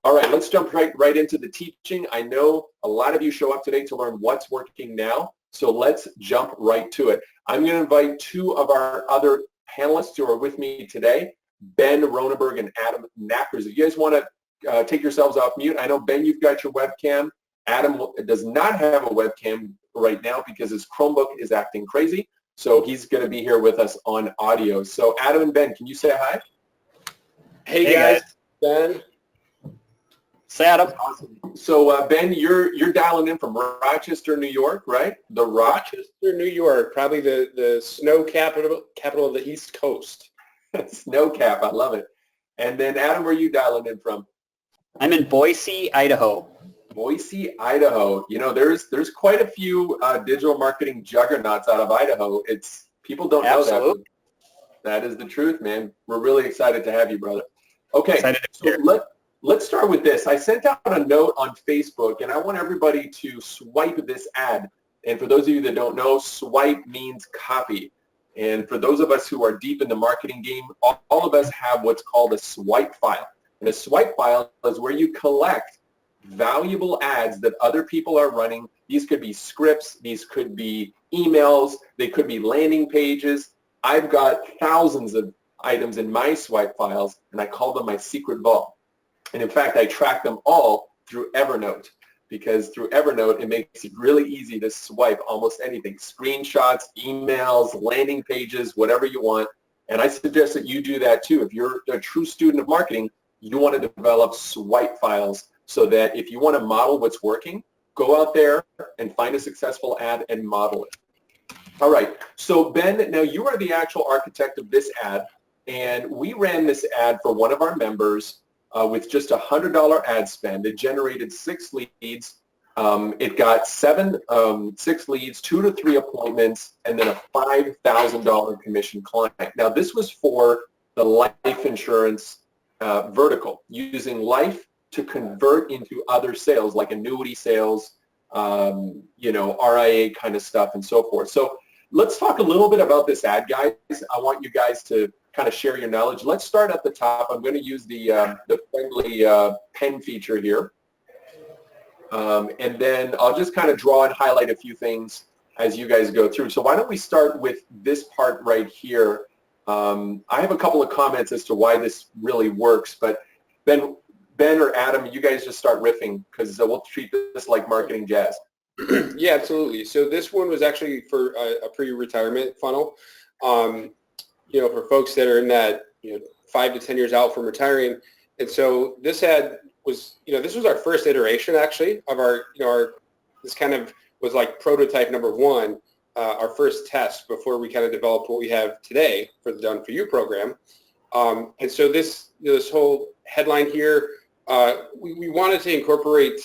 All right, let's jump right into the teaching. I know a lot of you show up today to learn what's working now, so let's jump right to it. I'm going to invite two of our other panelists who are with me today, Ben Ronenberg and Adam Knappers. If you guys want to take yourselves off mute, I know, Ben, you've got your webcam. Adam does not have a webcam right now because his Chromebook is acting crazy, so he's going to be here with us on audio. So Adam and Ben, can you say hi? Hey guys. Ben. Say Adam. Awesome. So Ben, you're dialing in from Rochester, New York, right? The Rochester, New York, probably the snow capital of the East Coast. Snow cap, I love it. And then Adam, where are you dialing in from? I'm in Boise, Idaho. Boise, Idaho. You know, there's quite a few digital marketing juggernauts out of Idaho. People don't know that. That is the truth, man. We're really excited to have you, brother. Okay, so let's start with this. I sent out a note on Facebook, and I want everybody to swipe this ad. And for those of you that don't know, swipe means copy. And for those of us who are deep in the marketing game, all of us have what's called a swipe file. And a swipe file is where you collect valuable ads that other people are running. These could be scripts, these could be emails, they could be landing pages. I've got thousands of items in my swipe files, and I call them my secret vault. And in fact, I track them all through Evernote, because through Evernote, it makes it really easy to swipe almost anything, screenshots, emails, landing pages, whatever you want. And I suggest that you do that too. If you're a true student of marketing, you want to develop swipe files so that if you want to model what's working, go out there and find a successful ad and model it. All right, so Ben, now you are the actual architect of this ad, and we ran this ad for one of our members with just a $100 ad spend. It generated 6 leads. It got 6 leads, 2 to 3 appointments, and then a $5,000 commission client. Now, this was for the life insurance vertical, using life to convert into other sales like annuity sales, RIA kind of stuff and so forth. So let's talk a little bit about this ad, guys. I want you guys to kind of share your knowledge. Let's start at the top. I'm going to use the friendly pen feature here. And then I'll just kind of draw and highlight a few things as you guys go through. So why don't we start with this part right here. I have a couple of comments as to why this really works, but Ben or Adam, you guys just start riffing because we'll treat this like marketing jazz. Yeah, absolutely. So this one was actually for a pre-retirement funnel. For folks that are in that 5 to 10 years out from retiring, and so this ad was this was our first iteration actually of our this kind of was like prototype number 1, our first test before we kind of developed what we have today for the Done For You program. And so this whole headline here, we wanted to incorporate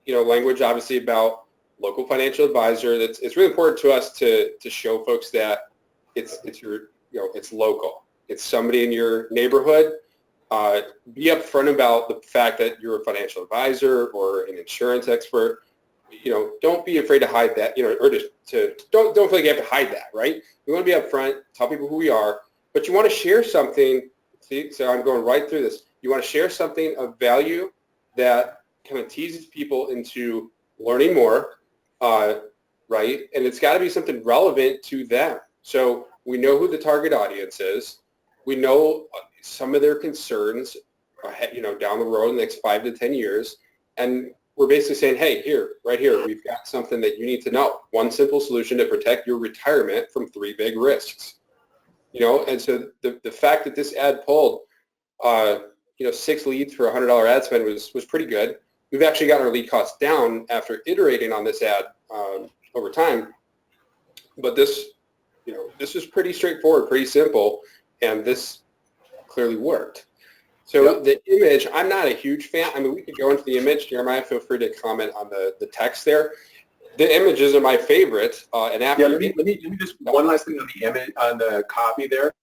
language obviously about local financial advisor. It's really important to us to show folks that it's local. It's somebody in your neighborhood. Be upfront about the fact that you're a financial advisor or an insurance expert. Don't be afraid to hide that. Or don't feel like you have to hide that. Right? We want to be upfront, tell people who we are, but you want to share something. See, so I'm going right through this. You want to share something of value that kind of teases people into learning more, right? And it's got to be something relevant to them. So we know who the target audience is. We know some of their concerns, down the road in the next 5 to 10 years. And we're basically saying, hey, right here, we've got something that you need to know. One simple solution to protect your retirement from 3 big risks. And so the fact that this ad pulled, 6 leads for a $100 ad spend was pretty good. We've actually gotten our lead costs down after iterating on this ad over time. But this is pretty straightforward, pretty simple, and this clearly worked. So The image, I'm not a huge fan. I mean, we could go into the image. Jeremiah, feel free to comment on the text there. The images are my favorite. And after let me just one last thing on the image, on the copy there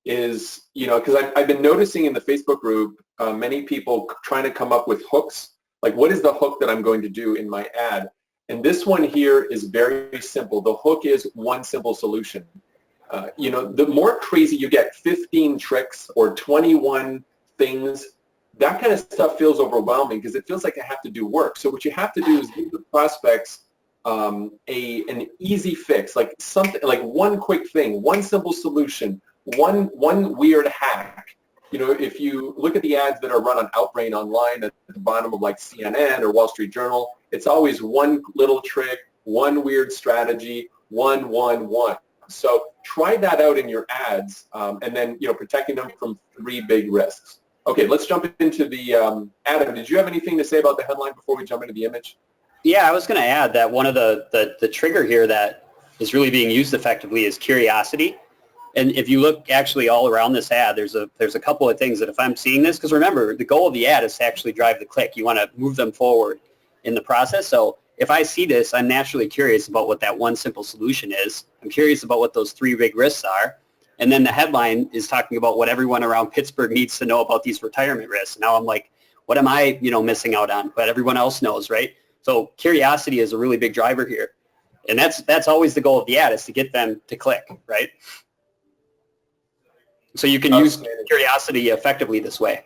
is, because I've been noticing in the Facebook group, many people trying to come up with hooks. Like, what is the hook that I'm going to do in my ad? And this one here is very simple. The hook is one simple solution. The more crazy you get, 15 tricks or 21 things that kind of stuff feels overwhelming because it feels like I have to do work. So what you have to do is give the prospects an easy fix, like something, like one quick thing, one simple solution, one weird hack. You know, if you look at the ads that are run on Outbrain online at the bottom of like CNN or Wall Street Journal, it's always one little trick, one weird strategy, one. So try that out in your ads, and then, you know, protecting them from 3 big risks. Okay, let's jump into the, Adam, did you have anything to say about the headline before we jump into the image? Yeah, I was going to add that one of the trigger here that is really being used effectively is curiosity. And if you look actually all around this ad, there's a couple of things that if I'm seeing this, because remember, the goal of the ad is to actually drive the click. You want to move them forward in the process. So if I see this, I'm naturally curious about what that one simple solution is. I'm curious about what those 3 big risks are. And then the headline is talking about what everyone around Pittsburgh needs to know about these retirement risks. Now I'm like, what am I, you know, missing out on? But everyone else knows, right? So curiosity is a really big driver here. And that's always the goal of the ad, is to get them to click, right? So you can use curiosity effectively this way.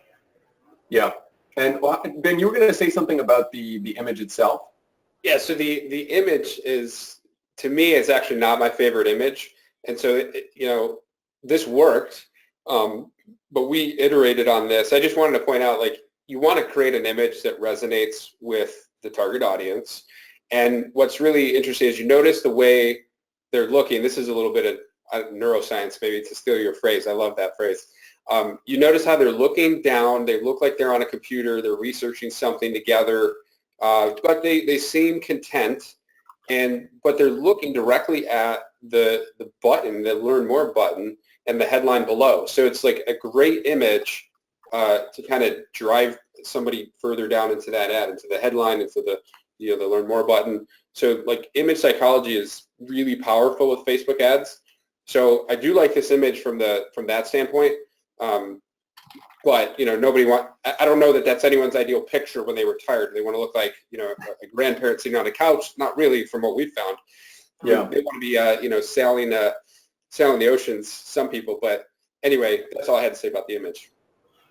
Yeah. And Ben, you were going to say something about the image itself? Yeah, so the image is, to me, is actually not my favorite image. And so, you know, this worked, but we iterated on this. I just wanted to point out, like, you want to create an image that resonates with the target audience. And what's really interesting is you notice the way they're looking. This is a little bit of neuroscience, maybe, to steal your phrase. I love that phrase. You notice how they're looking down. They look like they're on a computer. They're researching something together, but they seem content. But they're looking directly at the button, the Learn More button, and the headline below. So it's like a great image to kind of drive somebody further down into that ad, into the headline, into the, you know, the Learn More button. So like image psychology is really powerful with Facebook ads. So I do like this image from that standpoint. But, you know, I don't know that that's anyone's ideal picture when they retire. They want to look like, you know, a grandparent sitting on a couch. Not really, from what we've found. Yeah. They want to be, you know, sailing the oceans, some people. But anyway, that's all I had to say about the image.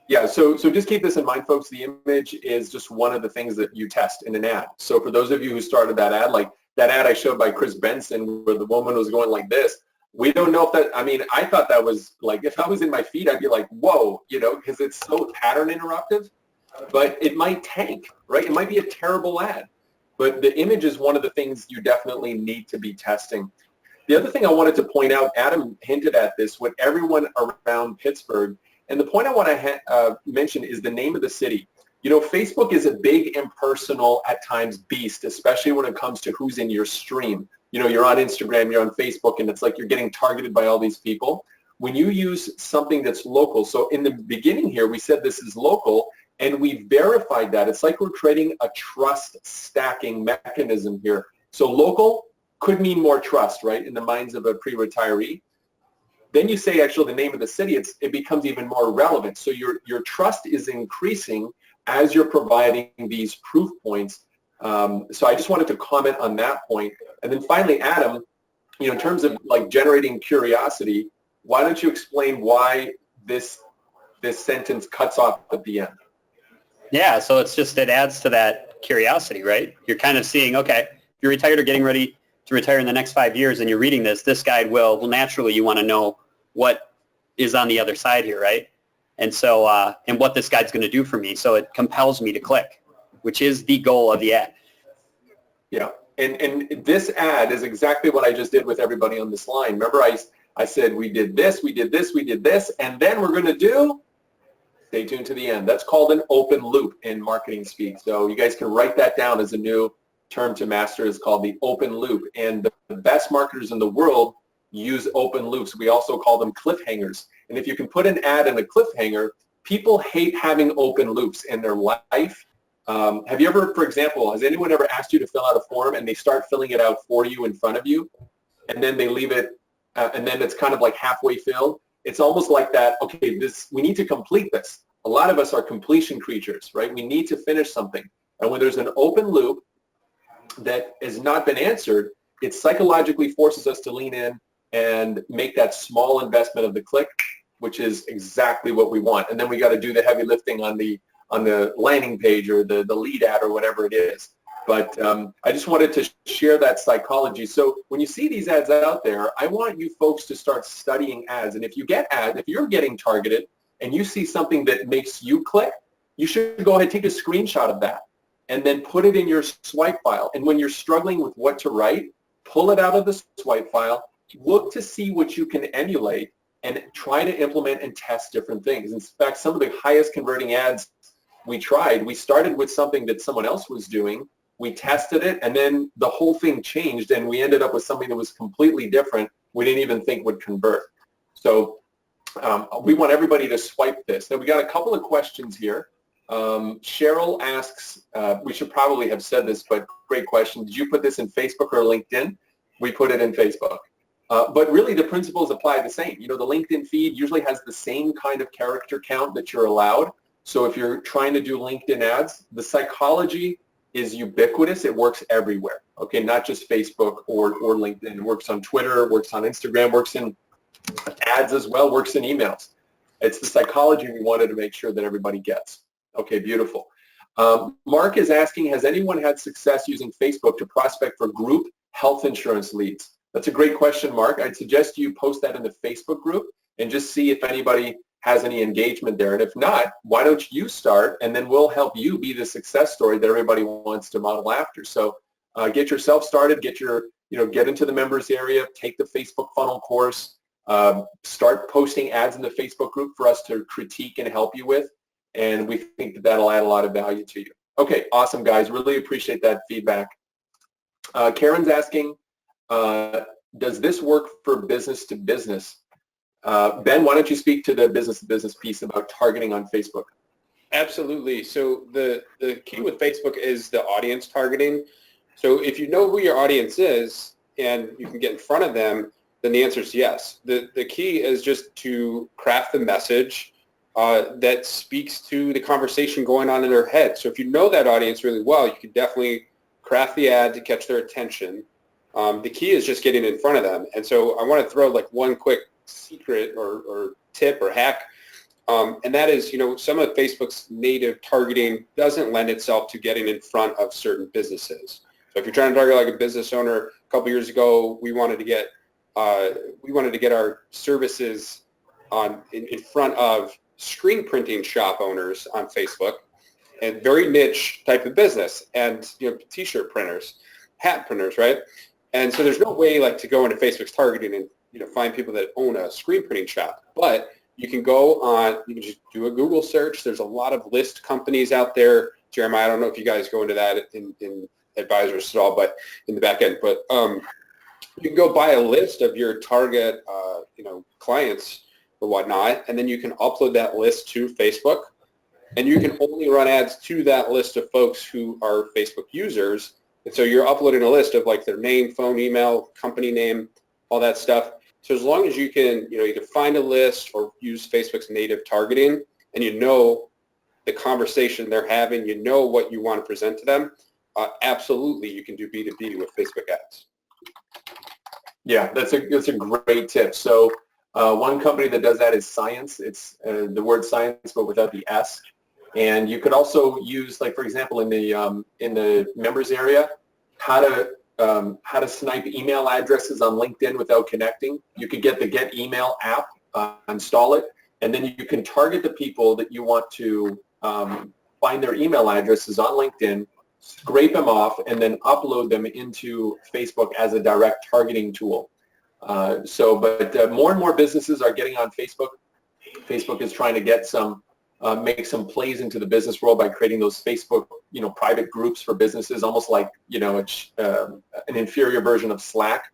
Yeah, so just keep this in mind, folks. The image is just one of the things that you test in an ad. So for those of you who started that ad, like that ad I showed by Chris Benson where the woman was going like this, we don't know if that, I mean, I thought that was like, if I was in my feed, I'd be like, whoa, you know, because it's so pattern interruptive, but it might tank, right? It might be a terrible ad, but the image is one of the things you definitely need to be testing. The other thing I wanted to point out, Adam hinted at this, with everyone around Pittsburgh, and the point I want to mention is the name of the city. You know, Facebook is a big impersonal, at times, beast, especially when it comes to who's in your stream. You know, you're on Instagram, you're on Facebook, and it's like you're getting targeted by all these people. When you use something that's local, so in the beginning here, we said this is local, and we verified that. It's like we're creating a trust stacking mechanism here. So local could mean more trust, right, in the minds of a pre-retiree. Then you say actually the name of the city, it becomes even more relevant. So your trust is increasing as you're providing these proof points. So I just wanted to comment on that point. And then finally, Adam, you know, in terms of like generating curiosity, why don't you explain why this sentence cuts off at the end? Yeah, so it adds to that curiosity, right? You're kind of seeing, okay, if you're retired or getting ready to retire in the next 5 years and you're reading this guide well, naturally you want to know what is on the other side here, right? And so, and what this guide's going to do for me. So it compels me to click, which is the goal of the ad. Yeah, and this ad is exactly what I just did with everybody on this line. Remember, I said we did this, we did this, we did this, and then we're going to do, stay tuned to the end. That's called an open loop in marketing speak. So you guys can write that down as a new term to master. Is called the open loop. And the best marketers in the world use open loops. We also call them cliffhangers. And if you can put an ad in a cliffhanger, people hate having open loops in their life. Have you ever, for example, has anyone ever asked you to fill out a form and they start filling it out for you in front of you, and then they leave it, and then it's kind of like halfway filled? It's almost like that, okay, we need to complete this. A lot of us are completion creatures, right? We need to finish something. And when there's an open loop that has not been answered, it psychologically forces us to lean in and make that small investment of the click, which is exactly what we want. And then we got to do the heavy lifting on the on the landing page or the lead ad or whatever it is. But I just wanted to share that psychology. So when you see these ads out there, I want you folks to start studying ads. And if you get ads, if you're getting targeted and you see something that makes you click, you should go ahead and take a screenshot of that and then put it in your swipe file. And when you're struggling with what to write, pull it out of the swipe file, look to see what you can emulate, and try to implement and test different things. In fact, some of the highest converting ads we tried, we started with something that someone else was doing. We tested it, and then the whole thing changed, and we ended up with something that was completely different. We didn't even think would convert. So we want everybody to swipe this. Now, we got a couple of questions here. Cheryl asks, we should probably have said this, but great question. Did you put this in Facebook or LinkedIn? We put it in Facebook. But really, the principles apply the same. You know, the LinkedIn feed usually has the same kind of character count that you're allowed. So if you're trying to do LinkedIn ads, the psychology is ubiquitous. It works everywhere, okay? Not just Facebook or LinkedIn. It works on Twitter, works on Instagram, works in ads as well, works in emails. It's the psychology we wanted to make sure that everybody gets. Okay, beautiful. Mark is asking, has anyone had success using Facebook to prospect for group health insurance leads? That's a great question, Mark. I'd suggest you post that in the Facebook group and just see if anybody has any engagement there. And if not, why don't you start, and then we'll help you be the success story that everybody wants to model after. So get yourself started, get into the members area, take the Facebook funnel course, start posting ads in the Facebook group for us to critique and help you with. And we think that that'll add a lot of value to you. Okay, awesome, guys. Really appreciate that feedback. Karen's asking, does this work for business to business? Ben, why don't you speak to the business-to-business piece about targeting on Facebook? Absolutely. So the key with Facebook is the audience targeting. So if you know who your audience is and you can get in front of them, then the answer is yes. The key is just to craft the message that speaks to the conversation going on in their head. So if you know that audience really well, you can definitely craft the ad to catch their attention. The key is just getting in front of them. And so I want to throw like one quick secret or tip or hack, and that is, some of Facebook's native targeting doesn't lend itself to getting in front of certain businesses. So if you're trying to target like a business owner, a couple years ago, we wanted to get our services in front of screen printing shop owners on Facebook, and very niche type of business, and t-shirt printers, hat printers, right? And so there's no way like to go into Facebook's targeting and find people that own a screen printing shop. But you can just do a Google search. There's a lot of list companies out there. Jeremiah, I don't know if you guys go into that in Advisorist at all, but in the back end. But you can go buy a list of your target, clients or whatnot, and then you can upload that list to Facebook, and you can only run ads to that list of folks who are Facebook users. And so you're uploading a list of like their name, phone, email, company name, all that stuff. So as long as you can, either find a list or use Facebook's native targeting, and the conversation they're having, what you want to present to them, absolutely you can do B2B with Facebook ads. Yeah, that's a great tip. So one company that does that is Science. It's the word science, but without the S. And you could also use, like, for example, in the members area, how to snipe email addresses on LinkedIn without connecting. You could get the Get Email app, install it, and then you can target the people that you want to find their email addresses on LinkedIn, scrape them off, and then upload them into Facebook as a direct targeting tool. But more and more businesses are getting on Facebook. Facebook is trying to get make some plays into the business world by creating those Facebook, private groups for businesses, almost like, an inferior version of Slack.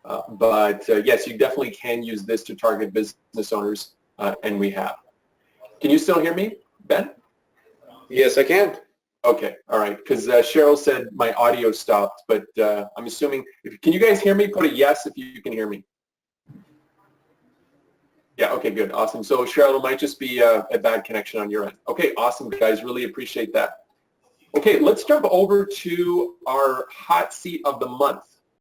But yes, you definitely can use this to target business owners, and we have. Can you still hear me, Ben? Yes, I can. Okay, all right, because Cheryl said my audio stopped, but I'm assuming, can you guys hear me? Put a yes if you can hear me. Yeah, okay, good, awesome. So Cheryl, it might just be a bad connection on your end. Okay, awesome, guys, really appreciate that. Okay, let's jump over to our hot seat of the month.